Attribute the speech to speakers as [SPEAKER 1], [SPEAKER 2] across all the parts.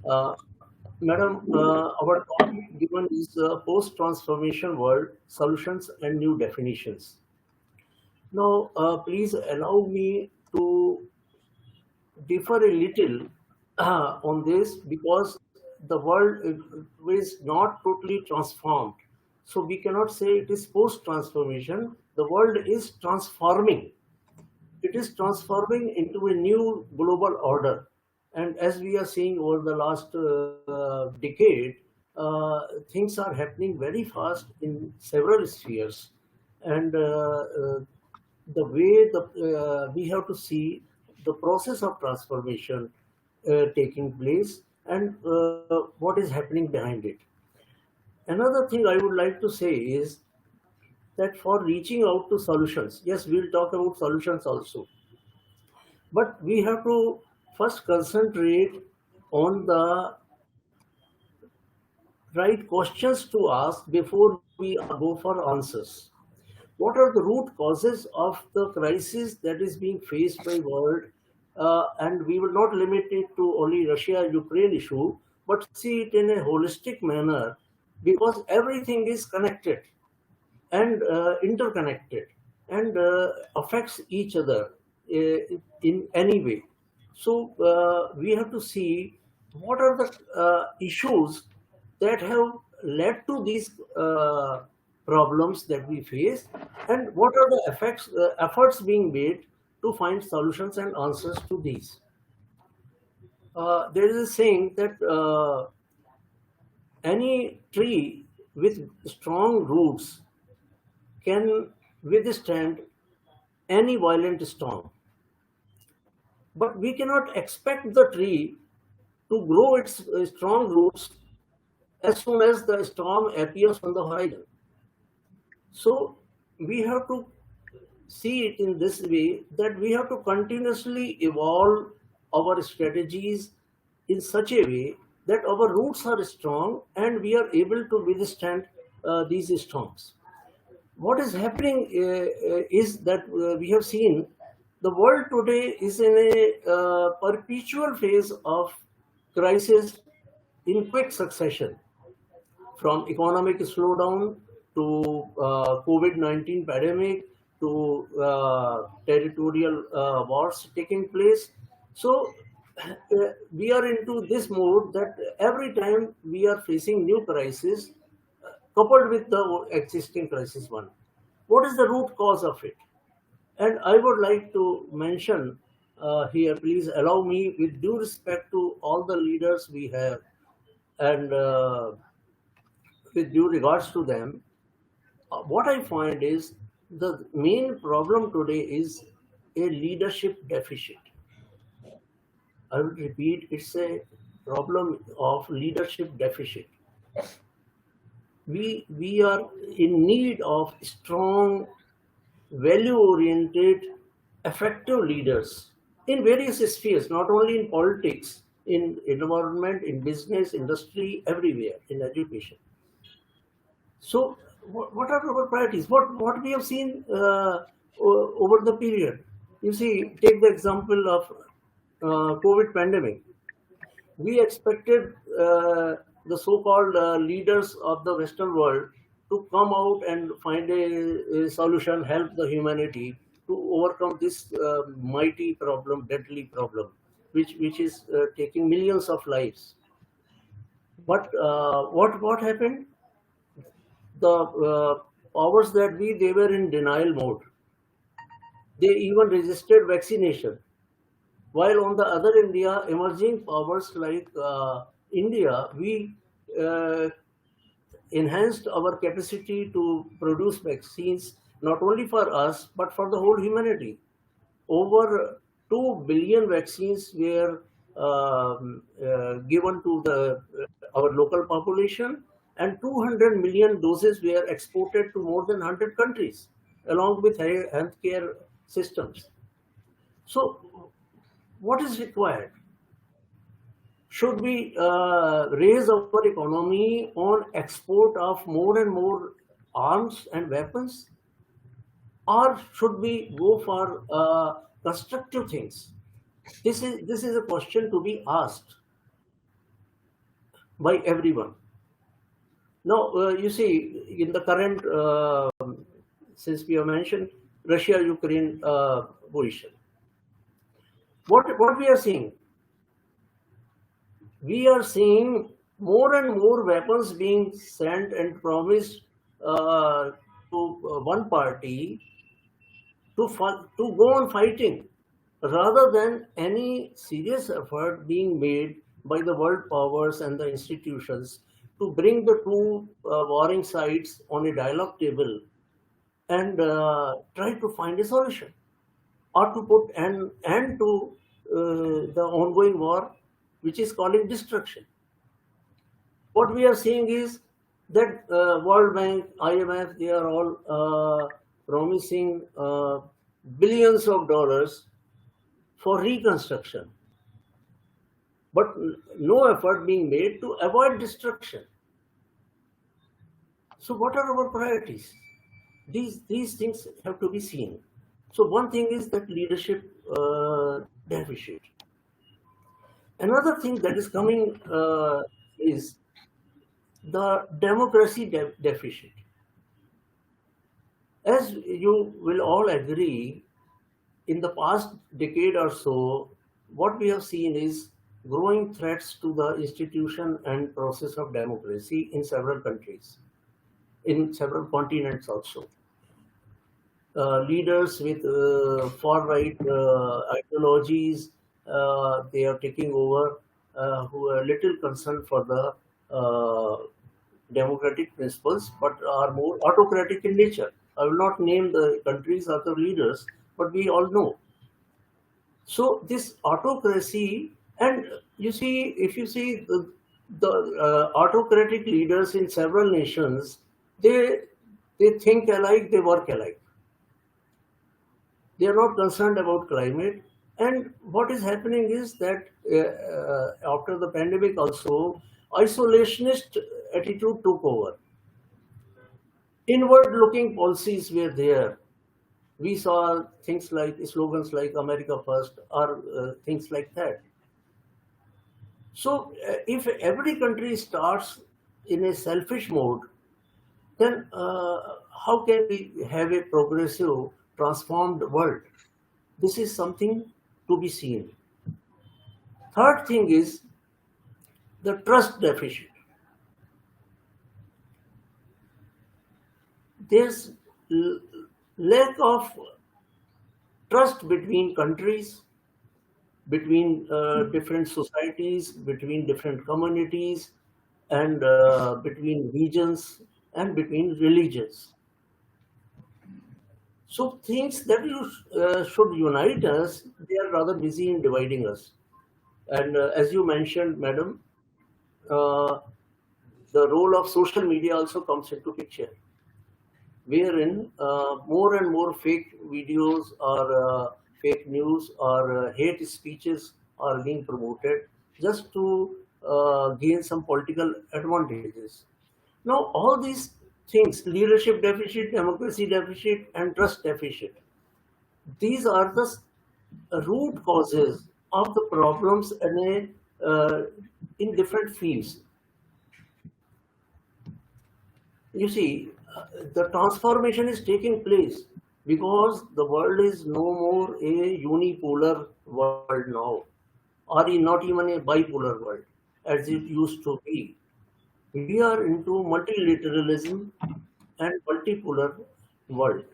[SPEAKER 1] Uh, Madam, our topic given is post-transformation world solutions and new definitions. Now, please allow me to differ a little on this because the world is not totally transformed. So we cannot say it is post-transformation. The world is transforming. It is transforming into a new global order. And as we are seeing over the last decade, things are happening very fast in several spheres. And the way we have to see the process of transformation taking place and what is happening behind it. Another thing I would like to say is that for reaching out to solutions, yes, we'll talk about solutions also, but we have to first concentrate on the right questions to ask before we go for answers. What are the root causes of the crisis that is being faced by world? And we will not limit it to only Russia-Ukraine issue, but see it in a holistic manner because everything is connected and interconnected and affects each other in any way. So we have to see what are the issues that have led to these problems that we face, and what are the efforts being made to find solutions and answers to these. There is a saying that any tree with strong roots can withstand any violent storm. But we cannot expect the tree to grow its strong roots as soon as the storm appears on the horizon. So we have to see it in this way that we have to continuously evolve our strategies in such a way that our roots are strong and we are able to withstand these storms. What is happening is that we have seen the world today is in a perpetual phase of crisis in quick succession, from economic slowdown to COVID-19 pandemic to territorial wars taking place. So we are into this mode that every time we are facing new crisis coupled with the existing crisis one. What is the root cause of it? And I would like to mention here, please allow me, with due respect to all the leaders we have, and with due regards to them, what I find is the main problem today is a leadership deficit. I will repeat, it's a problem of leadership deficit. We are in need of strong, value-oriented, effective leaders in various spheres, not only in politics, in environment, in business, industry, everywhere, in education. So, what are our priorities? What we have seen over the period? You see, take the example of COVID pandemic. We expected the so-called leaders of the Western world to come out and find a solution, help the humanity to overcome this mighty problem, deadly problem, which is taking millions of lives. But what happened? The powers that be, they were in denial mode. They even resisted vaccination. While on the other India, emerging powers like India, we uh, enhanced our capacity to produce vaccines not only for us but for the whole humanity. Over 2 billion vaccines were given to the our local population, and 200 million doses were exported to more than 100 countries, along with healthcare systems. So, what is required? Should we raise our economy on export of more and more arms and weapons, or should we go for constructive things? This is a question to be asked. by everyone. Now, you see, in the current, since we have mentioned Russia-Ukraine position, what we are seeing more and more weapons being sent and promised to one party to go on fighting, rather than any serious effort being made by the world powers and the institutions to bring the two warring sides on a dialogue table and try to find a solution, or to put an end to the ongoing war, which is calling destruction. What we are seeing is that World Bank, IMF, they are all promising billions of dollars for reconstruction, but no effort being made to avoid destruction. So, what are our priorities? These things have to be seen. So, one thing is that leadership deficit. Another thing that is coming is the democracy deficit. As you will all agree, in the past decade or so, what we have seen is growing threats to the institution and process of democracy in several countries, in several continents also. Leaders with far-right ideologies, they are taking over, who are little concerned for the democratic principles, but are more autocratic in nature. I will not name the countries or the leaders, but we all know. So this autocracy, and you see, if you see the autocratic leaders in several nations, they think alike, they work alike. They are not concerned about climate. And what is happening is that after the pandemic also, isolationist attitude took over. Inward-looking policies were there. We saw things like slogans like America First, or things like that. So if every country starts in a selfish mode, then how can we have a progressive, transformed world? This is something to be seen. Third thing is the trust deficit. There's lack of trust between countries, between different societies, between different communities, and between regions, and between religions. So things that should unite us, they are rather busy in dividing us. And as you mentioned, madam, uh, the role of social media also comes into picture, wherein more and more fake videos or fake news or hate speeches are being promoted just to gain some political advantages. Now, all these things, leadership deficit, democracy deficit, and trust deficit, these are the root causes of the problems in different fields. You see, the transformation is taking place because the world is no more a unipolar world now, or not even a bipolar world as it used to be. We are into multilateralism and multipolar world.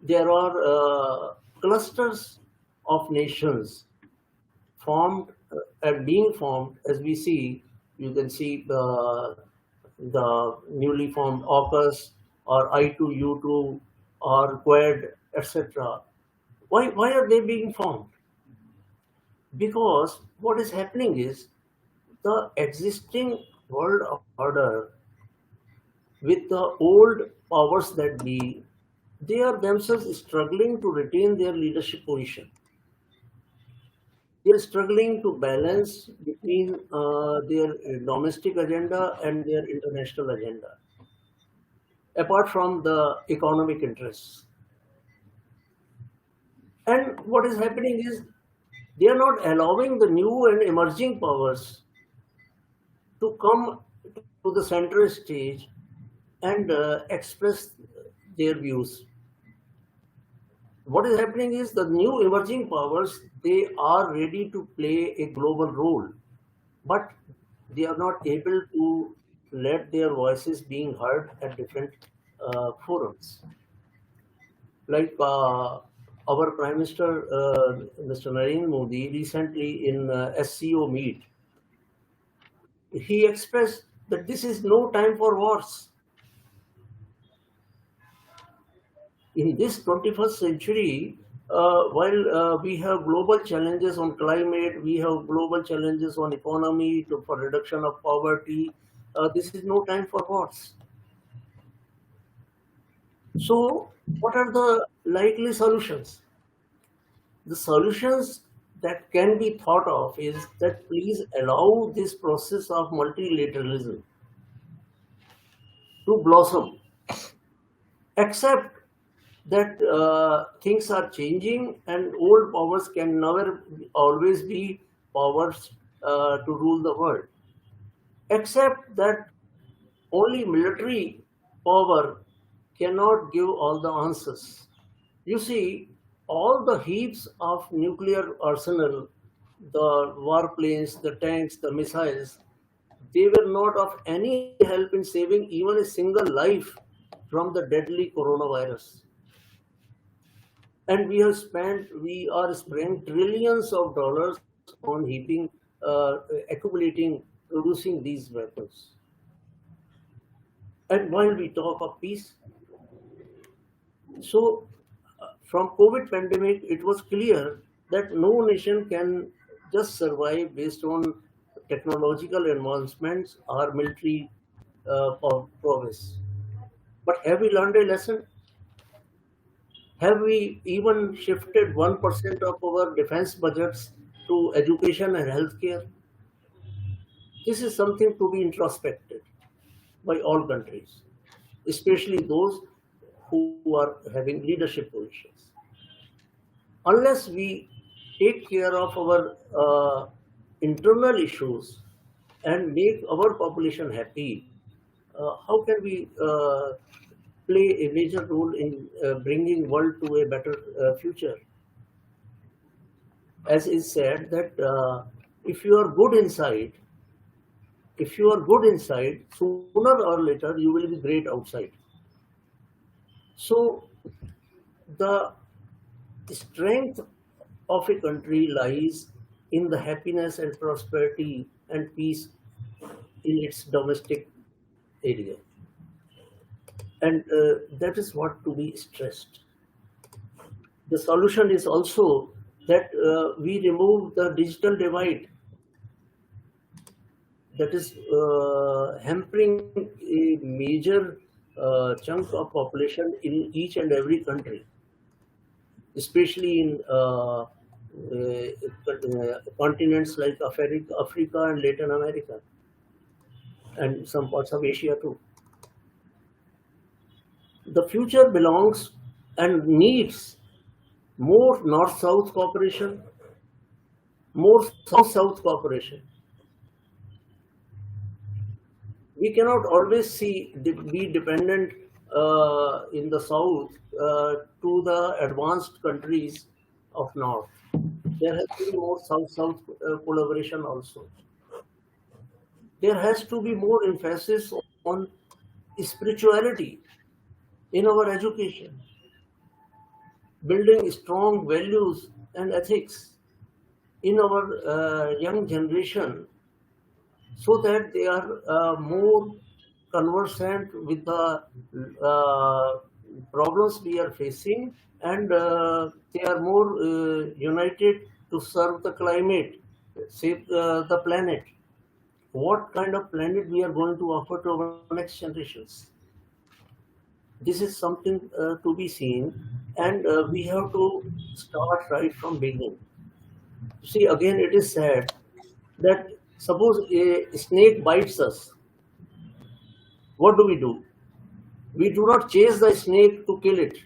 [SPEAKER 1] There are clusters of nations formed and being formed. As we see, you can see the newly formed AUKUS or I2U2 or Quad, etc. Why are they being formed? Because what is happening is the existing world order with the old powers that be, they are themselves struggling to retain their leadership position. They are struggling to balance between their domestic agenda and their international agenda, apart from the economic interests. And what is happening is they are not allowing the new and emerging powers to come to the center stage and express their views. What is happening is the new emerging powers, they are ready to play a global role, but they are not able to let their voices being heard at different forums. Like our Prime Minister, Mr. Narendra Modi, recently in SCO meet, he expressed that this is no time for wars. In this 21st century, while we have global challenges on climate, we have global challenges on economy for reduction of poverty, this is no time for wars. So, what are the likely solutions? The solutions that can be thought of is that please allow this process of multilateralism to blossom. Accept that things are changing and old powers can never always be powers to rule the world. Accept that only military power cannot give all the answers. You see, all the heaps of nuclear arsenal, the warplanes, the tanks, the missiles, they were not of any help in saving even a single life from the deadly coronavirus. And we are spending trillions of dollars on heaping, accumulating, producing these weapons. And while we talk of peace, so from COVID pandemic, it was clear that no nation can just survive based on technological advancements or military prowess. But have we learned a lesson? Have we even shifted 1% of our defense budgets to education and healthcare? This is something to be introspected by all countries, especially those who are having leadership positions. Unless we take care of our internal issues and make our population happy, how can we play a major role in bringing world to a better future? As is said that if you are good inside, sooner or later you will be great outside. So the strength of a country lies in the happiness and prosperity and peace in its domestic area. And that is what to be stressed. The solution is also that we remove the digital divide that is hampering a major chunk of population in each and every country, especially in continents like Africa and Latin America, and some parts of Asia too. The future belongs and needs more North-South cooperation, more South-South cooperation. We cannot always be dependent in the South to the advanced countries of North. There has to be more South-South collaboration also. There has to be more emphasis on spirituality in our education, building strong values and ethics in our young generation, so that they are more conversant with the problems we are facing, and they are more united to serve the climate, save the planet. What kind of planet we are going to offer to our next generations? This is something to be seen, and we have to start right from beginning. See, again, it is said that suppose a snake bites us, what do? We do not chase the snake to kill it.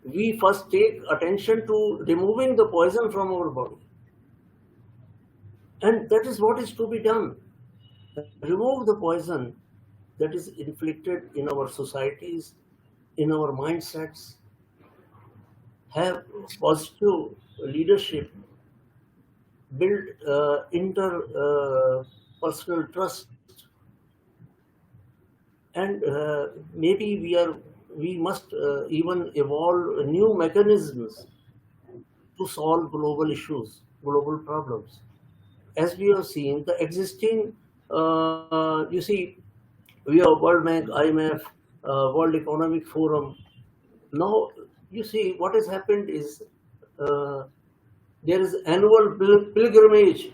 [SPEAKER 1] We first take attention to removing the poison from our body. And that is what is to be done. Remove the poison that is inflicted in our societies, in our mindsets, have positive leadership, build interpersonal trust, and maybe we must even evolve new mechanisms to solve global issues, global problems. As we have seen, the existing, you see, we have World Bank, IMF, World Economic Forum. Now, you see, what has happened is uh, there is annual pilgrimage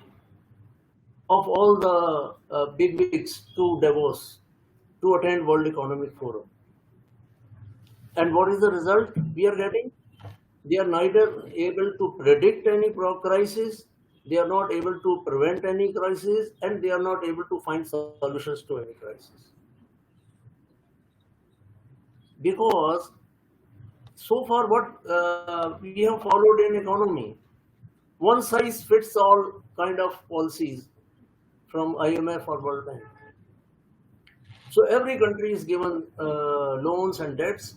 [SPEAKER 1] of all the bigwigs to Davos to attend World Economic Forum. And what is the result we are getting? They are neither able to predict any crisis, they are not able to prevent any crisis, and they are not able to find solutions to any crisis. Because so far, what we have followed in economy, one size fits all kind of policies from IMF or World Bank. So every country is given loans and debts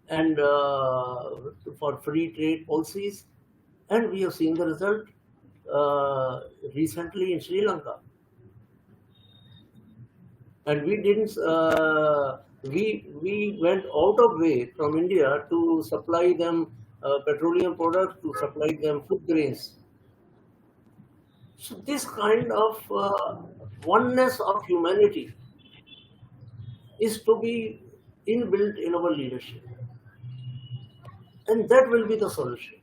[SPEAKER 1] and for free trade policies, and we have seen the result recently in Sri Lanka. And we didn't. We went out of way from India to supply them petroleum products, to supply them food grains. So this kind of oneness of humanity is to be inbuilt in our leadership, and that will be the solution.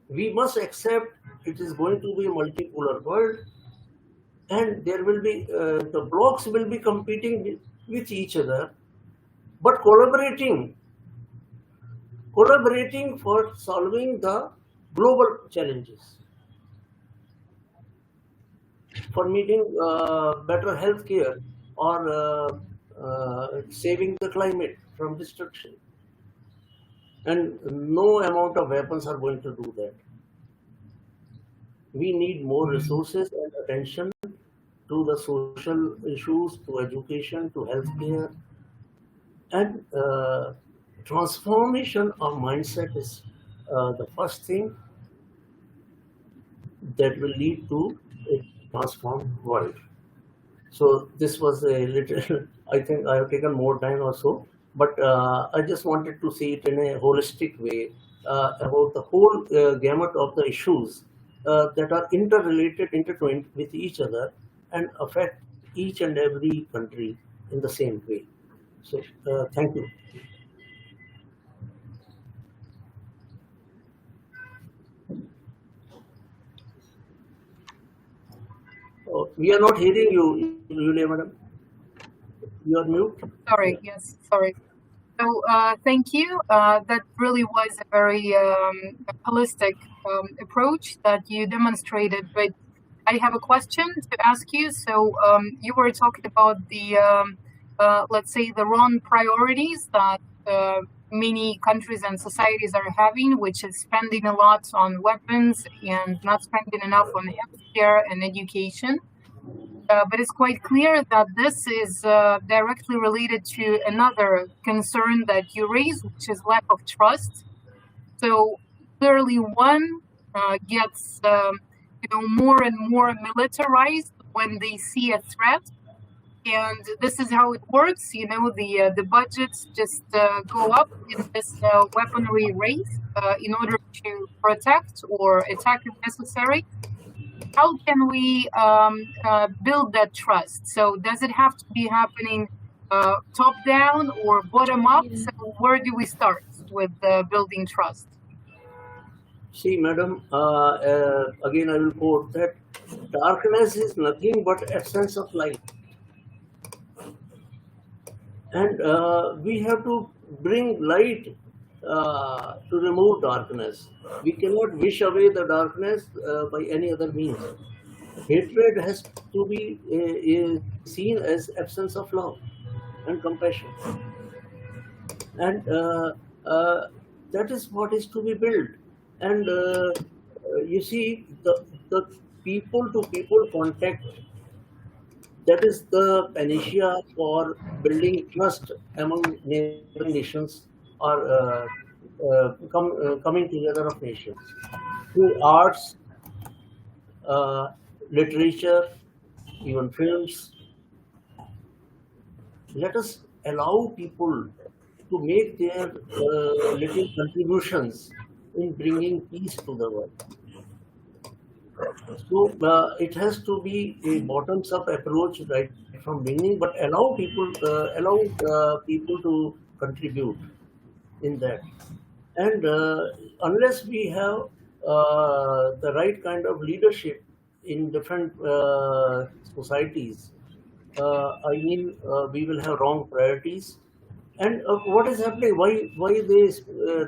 [SPEAKER 1] We must accept it is going to be a multipolar world, and there will be the blocks will be competing with each other, but collaborating for solving the global challenges, for meeting better health care, or saving the climate from destruction. And no amount of weapons are going to do that. We need more resources and attention to the social issues, to education, to healthcare, and transformation of mindset is the first thing that will lead to a transformed world. So this was a little, I think I have taken more time or so, but I just wanted to see it in a holistic way about the whole gamut of the issues that are interrelated, intertwined with each other, and affect each and every country in the same way. So thank you. We are not hearing you, Julia, madam. You are mute.
[SPEAKER 2] Sorry, yes, sorry. So thank you. That really was a very holistic approach that you demonstrated. But I have a question to ask you. So you were talking about the, let's say, the wrong priorities that many countries and societies are having, which is spending a lot on weapons and not spending enough on healthcare and education. But it's quite clear that this is directly related to another concern that you raised, which is lack of trust. So clearly, one gets more and more militarized when they see a threat, and this is how it works. The budgets just go up in this weaponry race in order to protect or attack if necessary. How can we build that trust? So does it have to be happening top down or bottom up? So where do we start with building trust?
[SPEAKER 1] See, madam, again I will quote that darkness is nothing but essence of light. And we have to bring light to remove darkness. We cannot wish away the darkness by any other means. Hatred has to be seen as absence of love and compassion. And that is what is to be built. And you see, the people to people contact, that is the panacea for building trust among neighboring nations or coming together of nations through arts, uh, literature, even films. Let us allow people to make their little contributions in bringing peace to the world. So it has to be a bottoms-up approach right from beginning, but allow people to contribute in that. And unless we have the right kind of leadership in different societies, we will have wrong priorities. And what is happening? Why they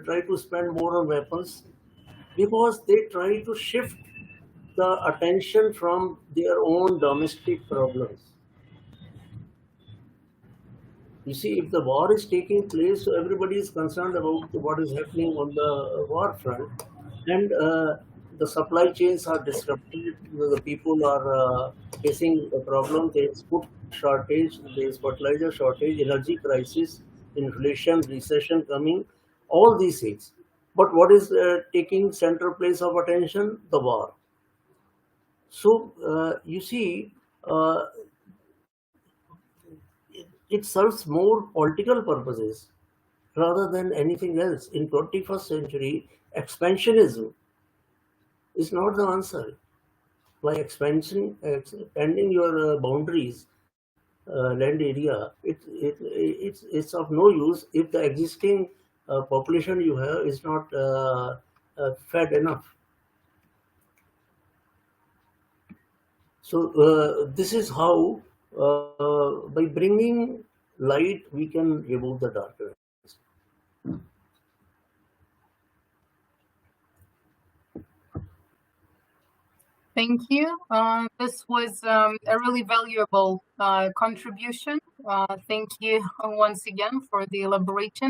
[SPEAKER 1] try to spend more on weapons? Because they try to shift the attention from their own domestic problems. You see, if the war is taking place, so everybody is concerned about what is happening on the war front, and the supply chains are disrupted. The people are facing a problem. There is food shortage, there is fertilizer shortage, energy crisis, inflation, recession coming, all these things. But what is taking central place of attention? The war. So you see, uh, it serves more political purposes rather than anything else. In 21st century, expansionism is not the answer. By expanding your boundaries, land area, it's of no use if the existing population you have is not fed enough. So this is how, by bringing light, we can remove the darkness.
[SPEAKER 2] Thank you. This was a really valuable contribution. Thank you once again for the elaboration.